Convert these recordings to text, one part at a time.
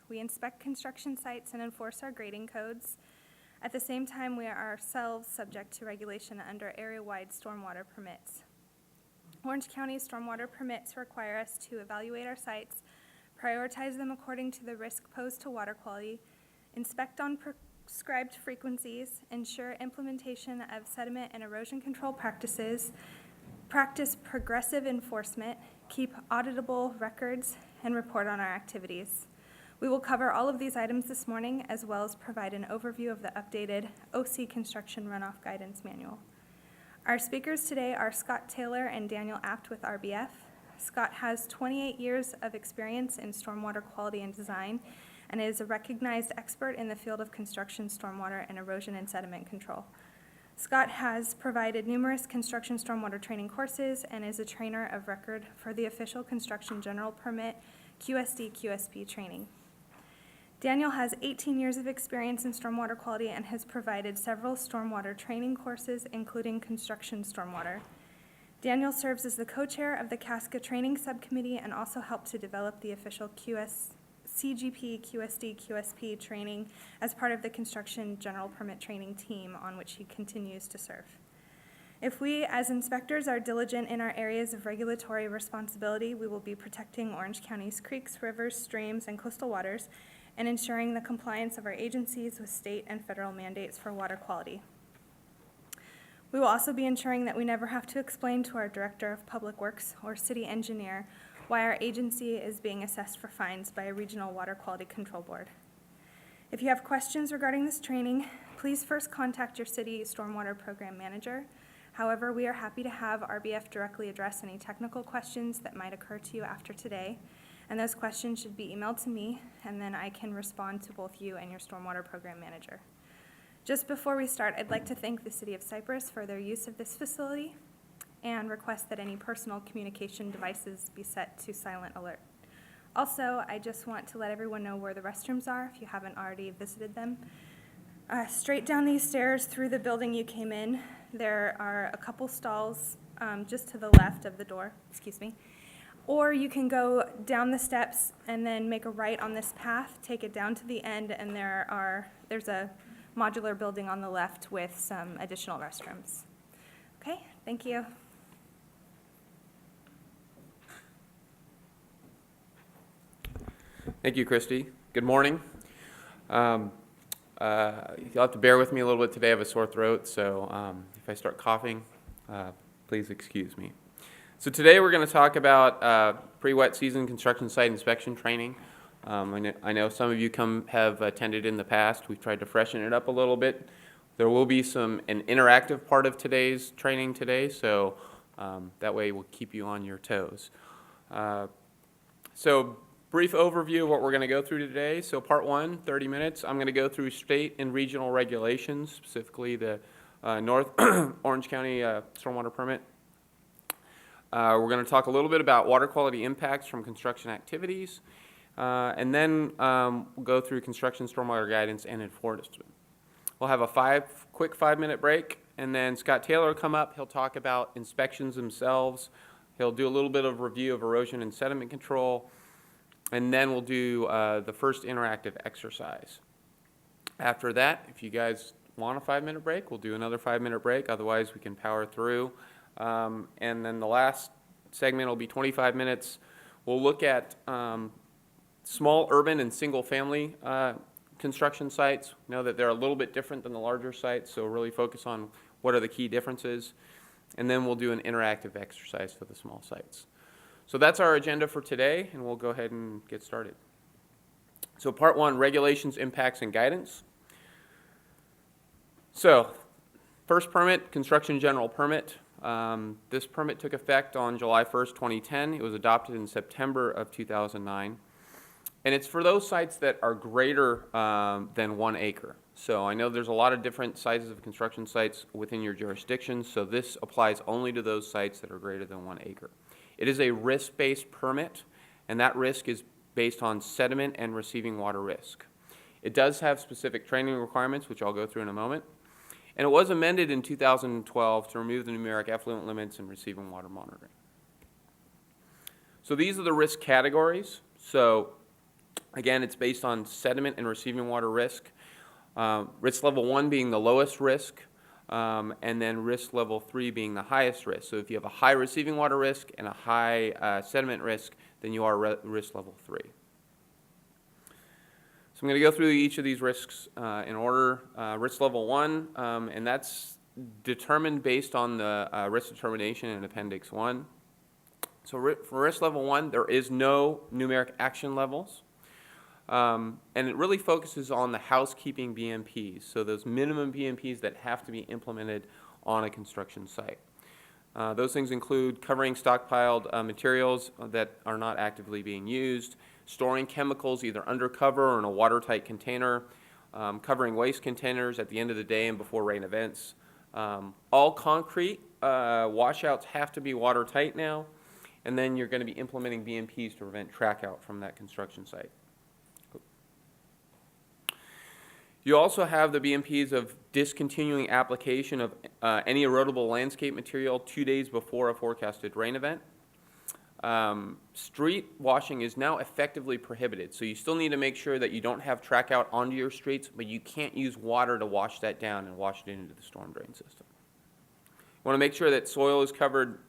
We inspect construction sites and enforce our grading codes. At the same time, we are ourselves subject to regulation under area-wide stormwater permits. Orange County's stormwater permits require us to evaluate our sites, prioritize them according to the risk posed to water quality, inspect on prescribed frequencies, ensure implementation of sediment and erosion control practices, practice progressive enforcement, keep auditable records, and report on our activities. We will cover all of these items this morning, as well as provide an overview of the updated OC Construction Runoff Guidance Manual. Our speakers today are Scott Taylor and Daniel Apt with RBF. Scott has 28 years of experience in stormwater quality and design and is a recognized expert in the field of construction, stormwater, and erosion and sediment control. Scott has provided numerous construction stormwater training courses and is a trainer of record for the official Construction General Permit QSP training. Daniel has 18 years of experience in stormwater quality and has provided several stormwater training courses, including construction stormwater. Daniel serves as the co-chair of the CASCA training subcommittee and also helped to develop the official CGP QSP training as part of the Construction General Permit training team on which he continues to serve. If we, as inspectors, are diligent in our areas of regulatory responsibility, we will be protecting Orange County's creeks, rivers, streams, and coastal waters, and ensuring the compliance of our agencies with state and federal mandates for water quality. We will also be ensuring that we never have to explain to our Director of Public Works or City Engineer why our agency is being assessed for fines by a regional water quality control board. If you have questions regarding this training, please first contact your city stormwater program manager. However, we are happy to have RBF directly address any technical questions that might occur to you after today, and those questions should be emailed to me, and then I can respond to both you and your stormwater program manager. Just before we start, I'd like to thank the City of Cypress for their use of this facility and request that any personal communication devices be set to silent alert. Also, I just want to let everyone know where the restrooms are if you haven't already visited them. Straight down these stairs through the building you came in, there are a couple stalls just to the left of the door, or you can go down the steps and then make a right on this path, take it down to the end, and there's a modular building on the left with some additional restrooms. Okay, thank you. Thank you, Christy. Good morning. You'll have to bear with me a little bit today. I have a sore throat, so if I start coughing, please excuse me. So today we're going to talk about pre-wet season construction site inspection training. I know some of you have attended in the past. We've tried to freshen it up a little bit. There will be an interactive part of today's training today, so that way we'll keep you on your toes. So brief overview of what we're going to go through today. So part 1, 30 minutes. I'm going to go through state and regional regulations, specifically the North Orange County Stormwater Permit. We're going to talk a little bit about water quality impacts from construction activities, and then we'll go through construction stormwater guidance and enforcement. We'll have a quick 5-minute break, and then Scott Taylor will come up. He'll talk about inspections themselves. He'll do a little bit of review of erosion and sediment control, and then we'll do the first interactive exercise. After that, if you guys want a 5-minute break, we'll do another 5-minute break. Otherwise, we can power through. And then the last segment will be 25 minutes. We'll look at small urban and single-family construction sites. Know that they're a little bit different than the larger sites, so really focus on what are the key differences. And then we'll do an interactive exercise for the small sites. So that's our agenda for today, and we'll go ahead and get started. So part 1, regulations, impacts, and guidance. So first permit, construction general permit. This permit took effect on July 1st, 2010. It was adopted in September of 2009. And it's for those sites that are greater than 1 acre. So I know there's a lot of different sizes of construction sites within your jurisdiction, so this applies only to those sites that are greater than 1 acre. It is a risk-based permit, and that risk is based on sediment and receiving water risk. It does have specific training requirements, which I'll go through in a moment. And it was amended in 2012 to remove the numeric effluent limits and receiving water monitoring. So these are the risk categories. So Again, it's based on sediment and receiving water risk. Risk level 1 being the lowest risk, and then risk level 3 being the highest risk. So if you have a high receiving water risk and a high sediment risk, then you are risk level 3. So I'm going to go through each of these risks in order. Risk level 1, and that's determined based on the risk determination in Appendix 1. So for risk level 1, there is no numeric action levels. And it really focuses on the housekeeping BMPs, so those minimum BMPs that have to be implemented on a construction site. Those things include covering stockpiled materials that are not actively being used, storing chemicals either undercover or in a watertight container, covering waste containers at the end of the day and before rain events. All concrete washouts have to be watertight now, and then you're going to be implementing BMPs to prevent track out from that construction site. You also have the BMPs of discontinuing application of any erodible landscape material 2 days before a forecasted rain event. Street washing is now effectively prohibited, so you still need to make sure that you don't have track out onto your streets, but you can't use water to wash that down and wash it into the storm drain system. You want to make sure that soil is covered.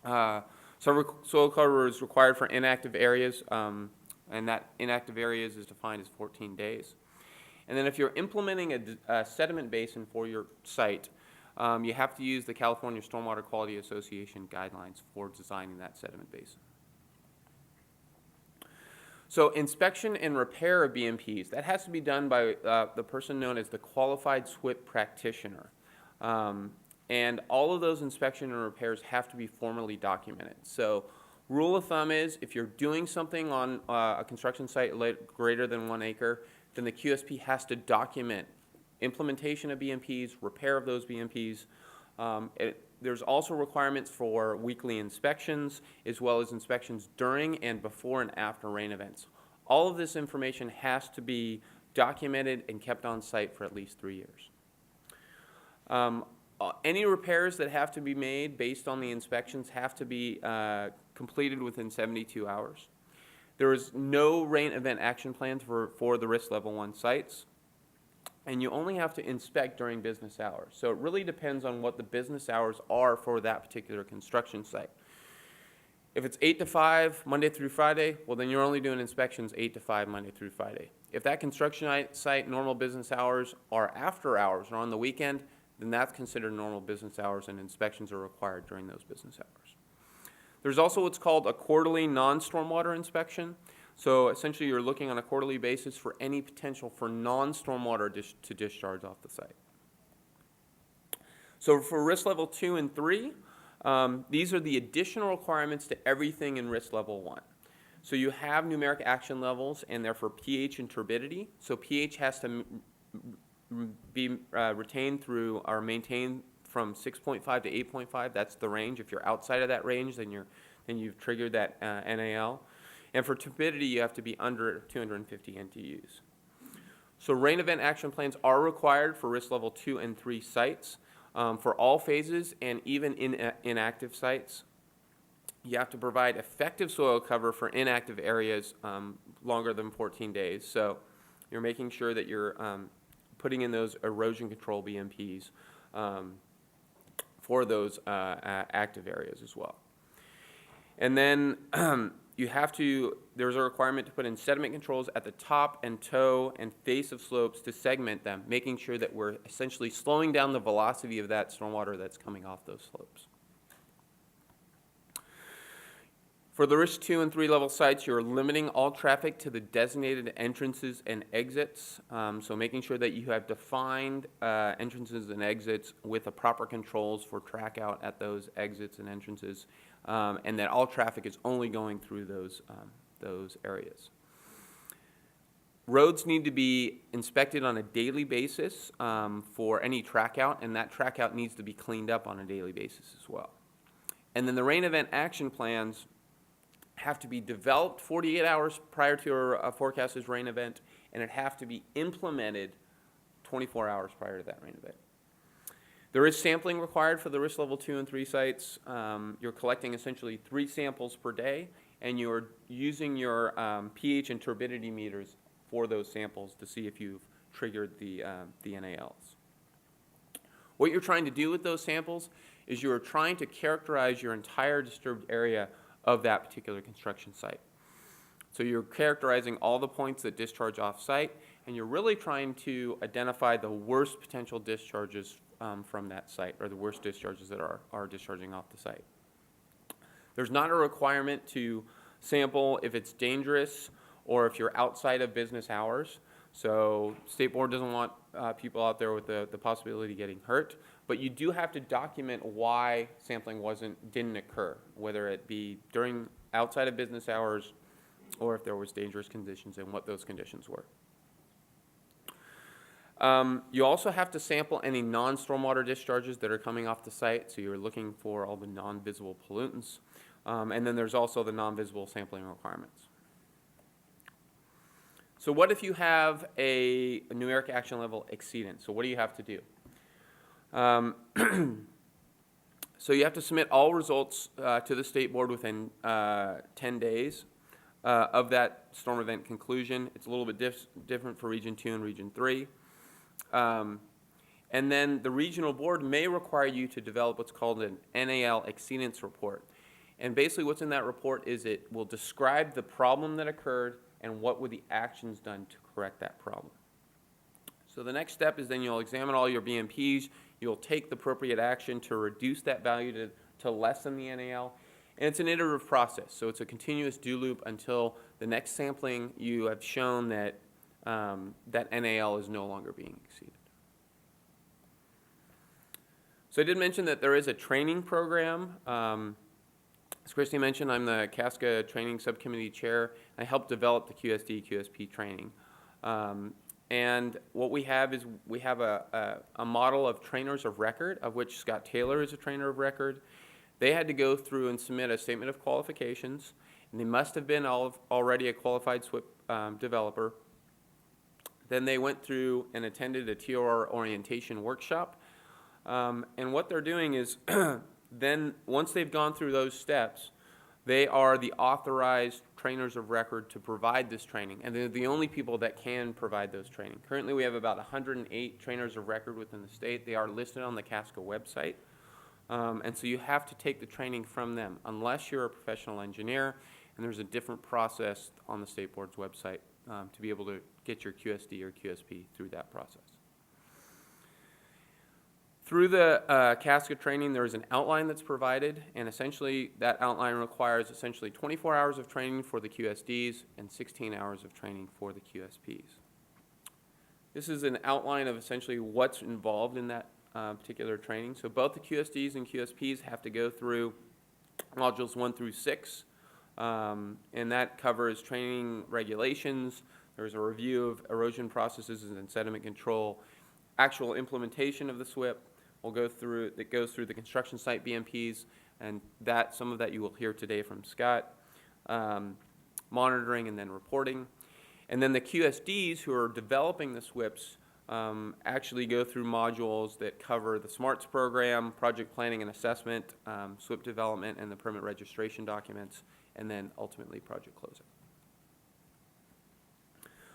Soil cover is required for inactive areas, and that inactive areas is defined as 14 days. And then if you're implementing a sediment basin for your site, you have to use the California Stormwater Quality Association guidelines for designing that sediment basin. So inspection and repair of BMPs, that has to be done by the person known as the qualified SWIP practitioner. And all of those inspection and repairs have to be formally documented. So rule of thumb is if you're doing something on a construction site greater than 1 acre, then the QSP has to document implementation of BMPs, repair of those BMPs. There's also requirements for weekly inspections, as well as inspections during and before and after rain events. All of this information has to be documented and kept on site for at least 3 years. Any repairs that have to be made based on the inspections have to be completed within 72 hours. There is no rain event action plans for the risk level 1 sites, and you only have to inspect during business hours. So it really depends on what the business hours are for that particular construction site. If it's 8 to 5, Monday through Friday, well then you're only doing inspections 8 to 5, Monday through Friday. If that construction site normal business hours are after hours or on the weekend, then that's considered normal business hours and inspections are required during those business hours. There's also what's called a quarterly non-stormwater inspection. So essentially you're looking on a quarterly basis for any potential for non-stormwater to discharge off the site. So for risk level 2 and 3, these are the additional requirements to everything in risk level 1. So you have numeric action levels, and they're for pH and turbidity. So pH has to be retained through or maintained from 6.5 to 8.5. That's the range. If you're outside of that range, then you've triggered that NAL. And for turbidity, you have to be under 250 NTUs. So rain event action plans are required for risk level 2 and 3 sites for all phases, and even in inactive sites. You have to provide effective soil cover for inactive areas longer than 14 days. So you're making sure that you're putting in those erosion control BMPs for those active areas as well. And then there's a requirement to put in sediment controls at the top and toe and face of slopes to segment them, making sure that we're essentially slowing down the velocity of that stormwater that's coming off those slopes. For the risk 2 and 3 level sites, you're limiting all traffic to the designated entrances and exits. So making sure that you have defined entrances and exits with the proper controls for track out at those exits and entrances, and that all traffic is only going through those areas. Roads need to be inspected on a daily basis for any track out, and that track out needs to be cleaned up on a daily basis as well. And then the rain event action plans have to be developed 48 hours prior to a forecasted rain event, and it have to be implemented 24 hours prior to that rain event. There is sampling required for the risk level 2 and 3 sites. You're collecting essentially 3 samples per day, and you're using your pH and turbidity meters for those samples to see if you've triggered the NALs. What you're trying to do with those samples is you're trying to characterize your entire disturbed area of that particular construction site. So you're characterizing all the points that discharge off-site, and you're really trying to identify the worst potential discharges from that site, or the worst discharges that are discharging off the site. There's not a requirement to sample if it's dangerous or if you're outside of business hours. So State Board doesn't want people out there with the possibility of getting hurt, but you do have to document why sampling didn't occur, whether it be during outside of business hours or if there was dangerous conditions and what those conditions were. You also have to sample any non-stormwater discharges that are coming off the site, so you're looking for all the non-visible pollutants. And then there's also the non-visible sampling requirements. So what if you have a numeric action level exceedance? So what do you have to do? So you have to submit all results to the State Board within 10 days of that storm event conclusion. It's a little bit different for Region 2 and Region 3. And then the regional board may require you to develop what's called an NAL exceedance report. And basically what's in that report is it will describe the problem that occurred and what were the actions done to correct that problem. So the next step is then you'll examine all your BMPs, you'll take the appropriate action to reduce that value to less than the NAL, and it's an iterative process. So it's a continuous do loop until the next sampling you have shown that that NAL is no longer being exceeded. So I did mention that there is a training program. As Christy mentioned, I'm the CASCA Training Subcommittee Chair. I helped develop the QSD, QSP training. And what we have is we have a model of trainers of record, of which Scott Taylor is a trainer of record. They had to go through and submit a statement of qualifications, and they must have been already a qualified SWIP developer. Then they went through and attended a TOR orientation workshop. And what they're doing is then once they've gone through those steps, they are the authorized trainers of record to provide this training, and they're the only people that can provide those training. Currently we have about 108 trainers of record within the state. They are listed on the CASCA website, and so you have to take the training from them unless you're a professional engineer, and there's a different process on the State Board's website to be able to get your QSD or QSP through that process. Through the CASCA training, there is an outline that's provided, and essentially that outline requires essentially 24 hours of training for the QSDs and 16 hours of training for the QSPs. This is an outline of essentially what's involved in that particular training. So both the QSDs and QSPs have to go through modules 1 through 6, and that covers training regulations. There's a review of erosion processes and sediment control, actual implementation of the SWIP. That goes through the construction site BMPs, and some of that you will hear today from Scott, monitoring and then reporting. And then the QSDs who are developing the SWIPs actually go through modules that cover the SMARTS program, project planning and assessment, SWIP development, and the permit registration documents, and then ultimately project closing.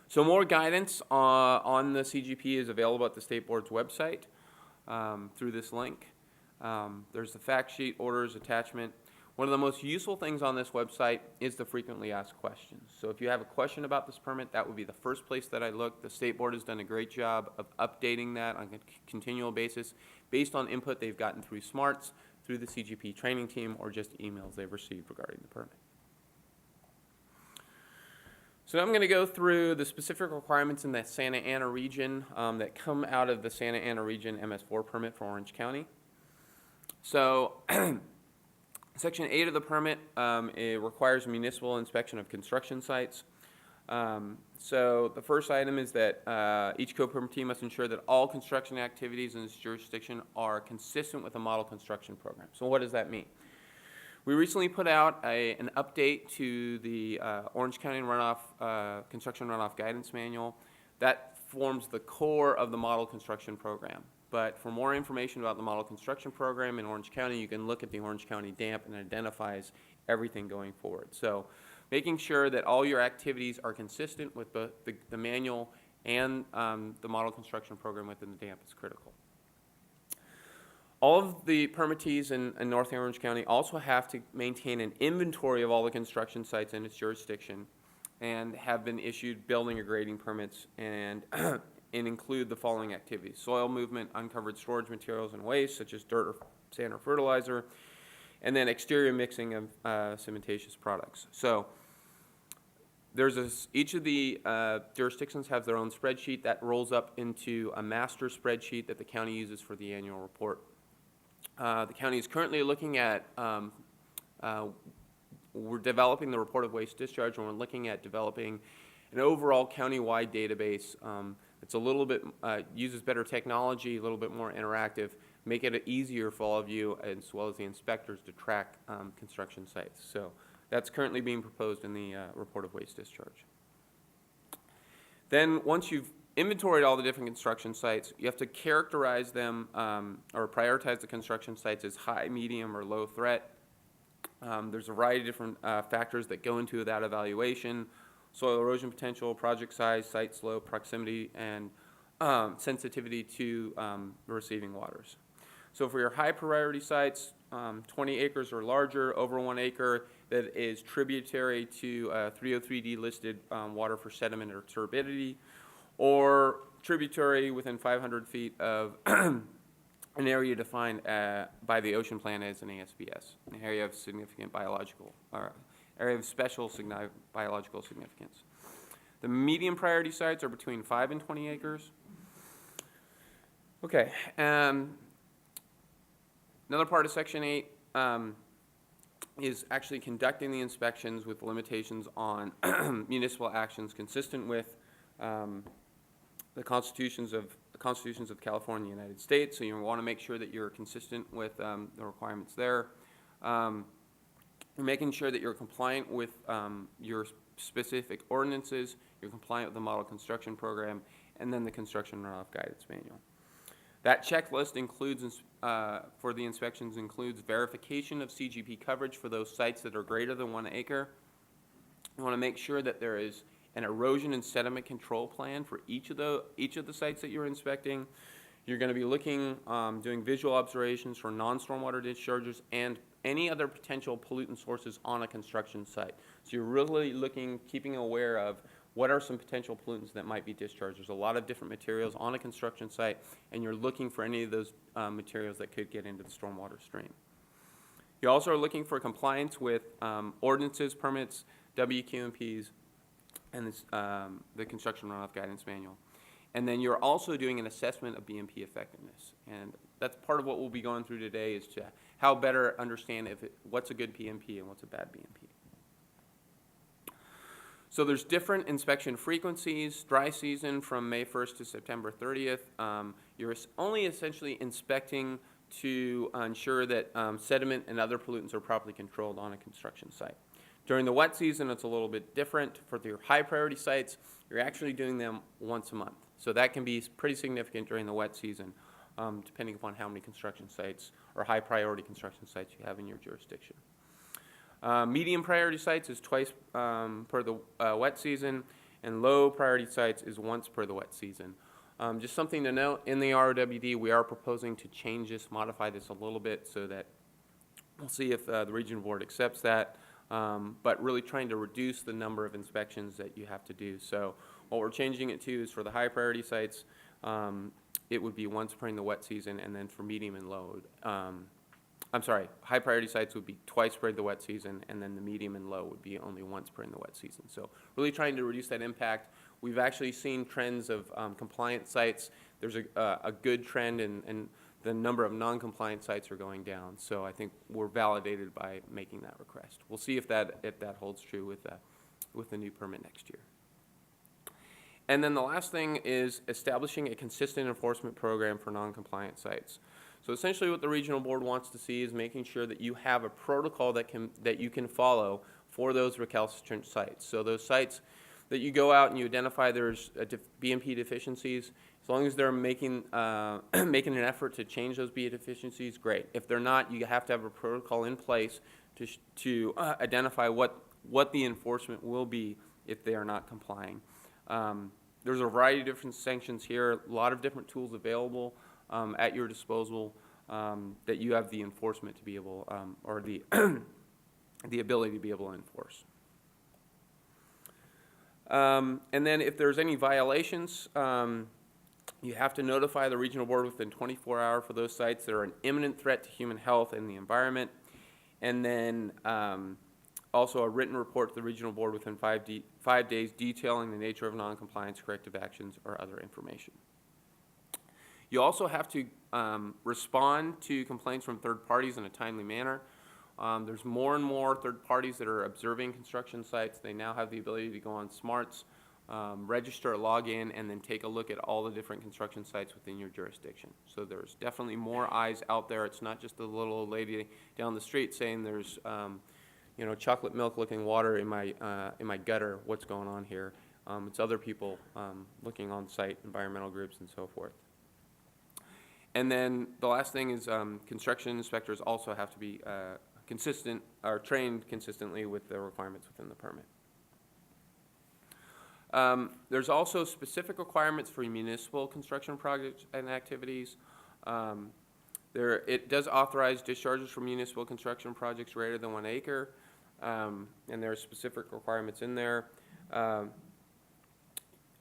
So more guidance on the CGP is available at the State Board's website. Through this link. There's the fact sheet, orders, attachment. One of the most useful things on this website is the frequently asked questions. So if you have a question about this permit, that would be the first place that I look. The State Board has done a great job of updating that on a continual basis based on input they've gotten through SMARTS, through the CGP training team, or just emails they've received regarding the permit. So I'm going to go through the specific requirements in the Santa Ana region that come out of the Santa Ana region MS4 permit for Orange County. So Section 8 of the permit, it requires municipal inspection of construction sites. So the first item is that each co-permittee must ensure that all construction activities in its jurisdiction are consistent with the model construction program. So what does that mean? We recently put out an update to the Orange County Runoff Construction Runoff Guidance Manual. That forms the core of the model construction program. But for more information about the model construction program in Orange County, you can look at the Orange County DAMP, and it identifies everything going forward. So making sure that all your activities are consistent with the manual and the model construction program within the DAMP is critical. All of the permittees in North Orange County also have to maintain an inventory of all the construction sites in its jurisdiction and have been issued building or grading permits and, and include the following activities: soil movement, uncovered storage materials and waste such as dirt or sand or fertilizer, and then exterior mixing of cementatious products. So each of the jurisdictions have their own spreadsheet that rolls up into a master spreadsheet that the county uses for the annual report. The county is currently looking at, we're developing the report of waste discharge, and we're looking at developing an overall county-wide database. It's a little bit, uses better technology, a little bit more interactive, make it easier for all of you as well as the inspectors to track construction sites. So that's currently being proposed in the report of waste discharge. Then once you've inventoried all the different construction sites, you have to characterize them or prioritize the construction sites as high, medium, or low threat. There's a variety of different factors that go into that evaluation: soil erosion potential, project size, site slope, proximity, and sensitivity to the receiving waters. So for your high priority sites, 20 acres or larger, over 1 acre, that is tributary to 303D listed water for sediment or turbidity, or tributary within 500 feet of an area defined by the ocean plan as an ASBS, an area of significant biological, or area of special biological significance. The medium priority sites are between 5 and 20 acres. Okay, another part of Section 8 is actually conducting the inspections with limitations on municipal actions consistent with the constitutions of California and the United States. So you want to make sure that you're consistent with the requirements there. You're making sure that you're compliant with your specific ordinances, you're compliant with the model construction program, and then the construction runoff guidance manual. That checklist includes, for the inspections, includes verification of CGP coverage for those sites that are greater than 1 acre. You want to make sure that there is an erosion and sediment control plan for each of the sites that you're inspecting. You're going to be looking, doing visual observations for non-stormwater discharges and any other potential pollutant sources on a construction site. So you're really looking, keeping aware of what are some potential pollutants that might be discharged. There's a lot of different materials on a construction site, and you're looking for any of those materials that could get into the stormwater stream. You also are looking for compliance with ordinances, permits, WQMPs, and the construction runoff guidance manual. And then you're also doing an assessment of BMP effectiveness. And that's part of what we'll be going through today, is to how better understand what's a good PMP and what's a bad BMP. So there's different inspection frequencies. Dry season from May 1st to September 30th. You're only essentially inspecting to ensure that sediment and other pollutants are properly controlled on a construction site. During the wet season, it's a little bit different. For your high priority sites, you're actually doing them once a month. So that can be pretty significant during the wet season, depending upon how many construction sites or high priority construction sites you have in your jurisdiction. Medium priority sites is twice per the wet season, and low priority sites is once per the wet season. Just something to note, in the ROWD, we are proposing to change this, modify this a little bit so that we'll see if the regional board accepts that, but really trying to reduce the number of inspections that you have to do. So what we're changing it to is for the high priority sites, it would be once during the wet season, and then for medium and low, high priority sites would be twice per the wet season, and then the medium and low would be only once per the wet season. So really trying to reduce that impact. We've actually seen trends of compliant sites. There's a good trend, and the number of non-compliant sites are going down. So I think we're validated by making that request. We'll see if that holds true with the new permit next year. And then the last thing is establishing a consistent enforcement program for non-compliant sites. So essentially what the regional board wants to see is making sure that you have a protocol that you can follow for those recalcitrant sites. So those sites that you go out and you identify there's BMP deficiencies, as long as they're making an effort to change those BMP deficiencies, great. If they're not, you have to have a protocol in place to identify what the enforcement will be if they are not complying. There's a variety of different sanctions here, a lot of different tools available at your disposal that you have the enforcement to be able, or the, the ability to be able to enforce. And then if there's any violations, you have to notify the regional board within 24 hours for those sites that are an imminent threat to human health and the environment. And then also a written report to the regional board within 5 days detailing the nature of noncompliance, corrective actions, or other information. You also have to respond to complaints from third parties in a timely manner. There's more and more third parties that are observing construction sites. They now have the ability to go on smarts, register, log in, and then take a look at all the different construction sites within your jurisdiction. So there's definitely more eyes out there. It's not just the little old lady down the street saying there's you know, chocolate milk looking water in my gutter. What's going on here? It's other people looking on site, environmental groups, and so forth. And then the last thing is construction inspectors also have to be consistent or trained consistently with the requirements within the permit. There's also specific requirements for municipal construction projects and activities. It does authorize discharges for municipal construction projects greater than 1 acre, and there are specific requirements in there.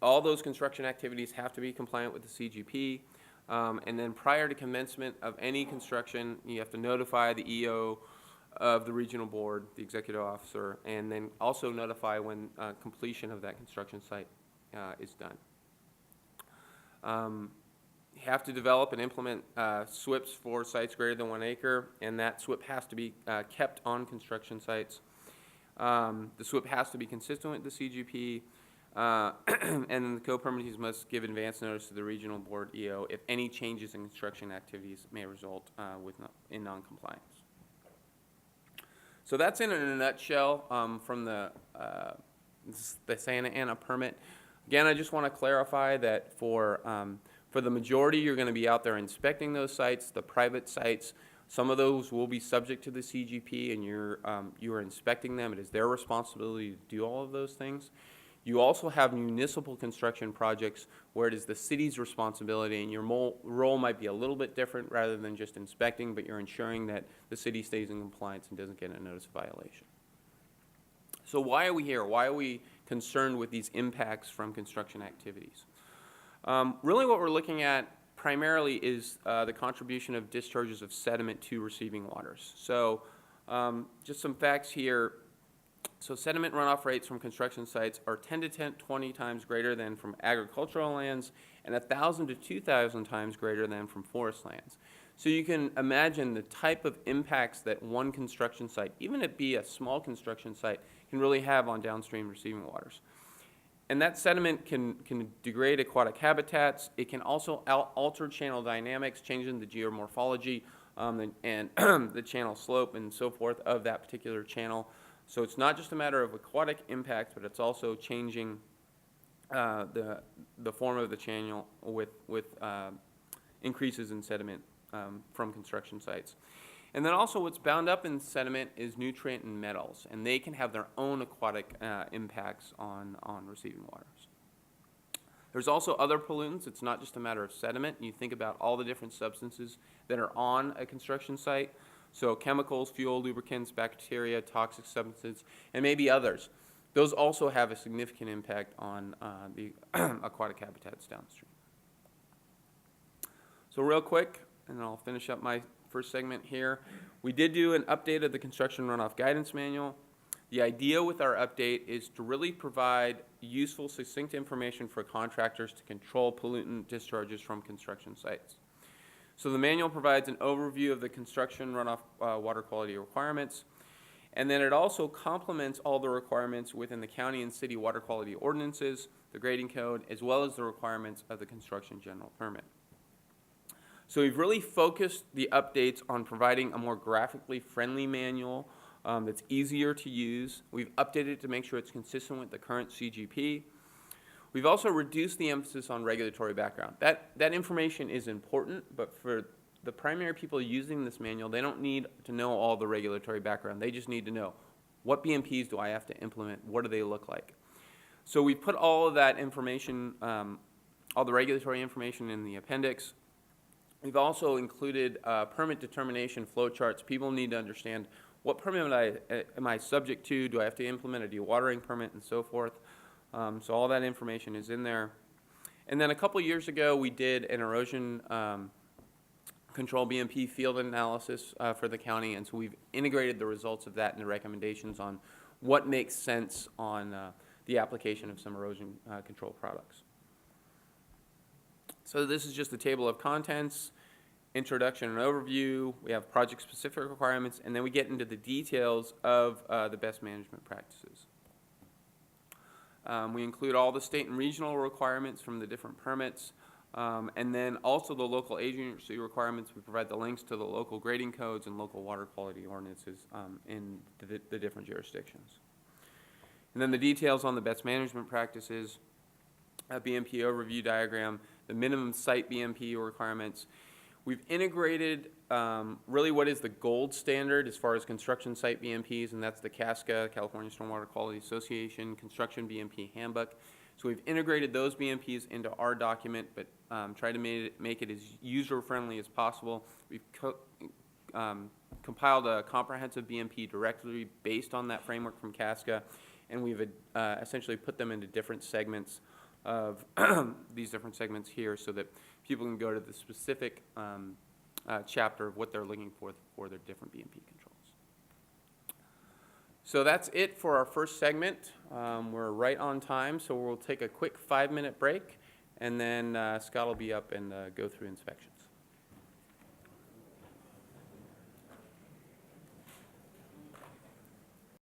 All those construction activities have to be compliant with the CGP, and then prior to commencement of any construction, you have to notify the EO of the regional board, the executive officer, and then also notify when completion of that construction site is done. You have to develop and implement SWIPs for sites greater than 1 acre, and that SWIP has to be kept on construction sites. The SWIP has to be consistent with the CGP, and then the co-permittees must give advance notice to the regional board EO if any changes in construction activities may result in noncompliance. So that's in a nutshell from the Santa Ana permit. Again, I just want to clarify that for the majority, you're going to be out there inspecting those sites, the private sites. Some of those will be subject to the CGP, and you are inspecting them. It is their responsibility to do all of those things. You also have municipal construction projects where it is the city's responsibility, and your role might be a little bit different rather than just inspecting, but you're ensuring that the city stays in compliance and doesn't get a notice of violation. So why are we here? Why are we concerned with these impacts from construction activities? Really what we're looking at primarily is the contribution of discharges of sediment to receiving waters. So just some facts here. So sediment runoff rates from construction sites are 10 to 20 times greater than from agricultural lands and 1,000 to 2,000 times greater than from forest lands. So you can imagine the type of impacts that one construction site, even if it be a small construction site, can really have on downstream receiving waters. And that sediment can degrade aquatic habitats. It can also alter channel dynamics, changing the geomorphology and the channel slope and so forth of that particular channel. So it's not just a matter of aquatic impact, but it's also changing the form of the channel with increases in sediment from construction sites. And then also what's bound up in sediment is nutrient and metals, and they can have their own aquatic impacts on receiving waters. There's also other pollutants. It's not just a matter of sediment. You think about all the different substances that are on a construction site. So chemicals, fuel, lubricants, bacteria, toxic substances, and maybe others. Those also have a significant impact on the aquatic habitats downstream. So real quick, and then I'll finish up my first segment here. We did do an update of the Construction Runoff Guidance Manual. The idea with our update is to really provide useful, succinct information for contractors to control pollutant discharges from construction sites. So the manual provides an overview of the construction runoff water quality requirements, and then it also complements all the requirements within the county and city water quality ordinances, the grading code, as well as the requirements of the construction general permit. So we've really focused the updates on providing a more graphically friendly manual that's easier to use. We've updated it to make sure it's consistent with the current CGP. We've also reduced the emphasis on regulatory background. That information is important, but for the primary people using this manual, they don't need to know all the regulatory background. They just need to know, what BMPs do I have to implement? What do they look like? So we put all of that information, all the regulatory information in the appendix. We've also included permit determination flow charts. People need to understand, what permit am I subject to? Do I have to implement a dewatering permit and so forth? So all that information is in there. And then a couple years ago, we did an erosion control BMP field analysis for the county, and so we've integrated the results of that into recommendations on what makes sense on the application of some erosion control products. So this is just the table of contents, introduction and overview. We have project-specific requirements, and then we get into the details of the best management practices. We include all the state and regional requirements from the different permits, and then also the local agency requirements. We provide the links to the local grading codes and local water quality ordinances in the different jurisdictions. And then the details on the best management practices, a BMP overview diagram, the minimum site BMP requirements. We've integrated really what is the gold standard as far as construction site BMPs, and that's the CASCA, California Stormwater Quality Association Construction BMP Handbook. So we've integrated those BMPs into our document, but tried to make it as user-friendly as possible. We've compiled a comprehensive BMP directory based on that framework from CASCA, and we've essentially put them into different segments of these different segments here so that people can go to the specific chapter of what they're looking for their different BMP controls. So that's it for our first segment. We're right on time, so we'll take a quick 5-minute break, and then Scott will be up and go through inspection.